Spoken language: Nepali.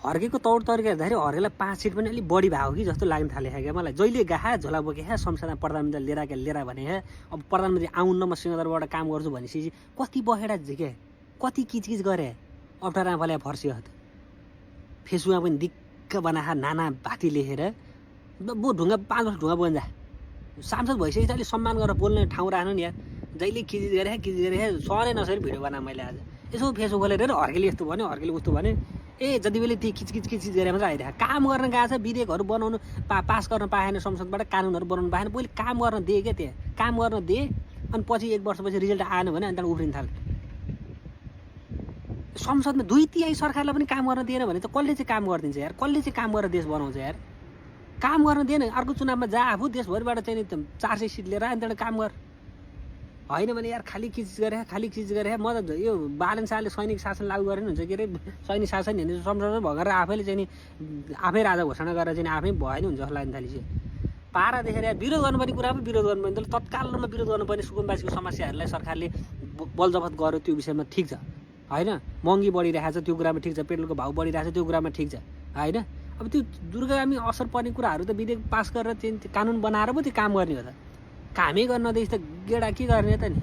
हर्केको तौर तरिका हेर्दाखेरि हर्केलाई 5 सिट पनि अलिक बढी भएको कि जस्तो लाग्न थाले क्या मलाई। जहिले गाहा झोला बोके संसदमा प्रधानमन्त्री लिएर भने अब प्रधानमन्त्री आउन्न म सिंहदरबारबाट काम गर्छु भनेपछि कति बखेडा झिके कति किचकिच गरे अप्ठ्यारामा फल्या फर्सियो त फेसबुकमा पनि दिक्क बनाहा नाना भाती लेखेर बो ढुङ्गा 5 वर्ष ढुङ्गा बोन्जा सांसद भइसकेपछि अलिक सम्मान गरेर बोल्ने ठाउँ राख्नु नि यार। जहिले किचकिच गरे सरे नसरी भिडियो बना मैले आज यसो फेसबुक खोलेर हर्केले यस्तो भन्यो हर्केले उस्तो भन्यो जति बेला ती किचकिच गरे मात्रै आइरहेको काम गर्न गएको छ विधेयकहरू बनाउनु पास गर्न पाएन संसदबाट कानुनहरू बनाउनु पाएन पहिले काम गर्न दिए क्या त्यहाँ काम गर्न दिए अनि पछि 1 वर्षपछि रिजल्ट आएन भने अनि त्यहाँबाट उफ्रिन थाल्यो। संसदमा 2/3 सरकारलाई पनि काम गर्न दिएन भने त कसले चाहिँ काम गरिदिन्छ यार कसले चाहिँ काम गरेर देश बनाउँछ यार काम गर्न दिएन अर्को चुनावमा जा आफू देशभरिबाट चाहिँ 400 सिट लिएर अनि त्यहाँबाट काम गर होइन भने यार खाली किचकिच गरे म त यो बालन शाहले सैनिक शासन लागू गरेन हुन्छ के अरे सैनिक शासन हेर्ने संसदमा भगेर आफैले चाहिँ नि आफै राजा घोषणा गरेर चाहिँ आफै भएन हुन्छ जस्तो लाग्न थालिसक्यो। पारा देखेर यार विरोध गर्नुपर्ने कुरा पनि विरोध गर्नुपर्ने तर तत्कालमा विरोध गर्नुपर्ने सुकुम्बासीको समस्याहरूलाई सरकारले बलजफत गर्यो त्यो विषयमा ठिक छ होइन। महँगी बढिरहेको छ त्यो कुरामा ठिक छ पेट्रोलको भाउ बढिरहेको छ त्यो कुरामा ठिक छ होइन। अब त्यो दूरगामी असर पर्ने कुराहरू त विधेयक पास गरेर चाहिँ कानुन बनाएर पो त्यो काम गर्ने हो त कामै गर्न दिएपछि त गेडा के गर्ने त नि।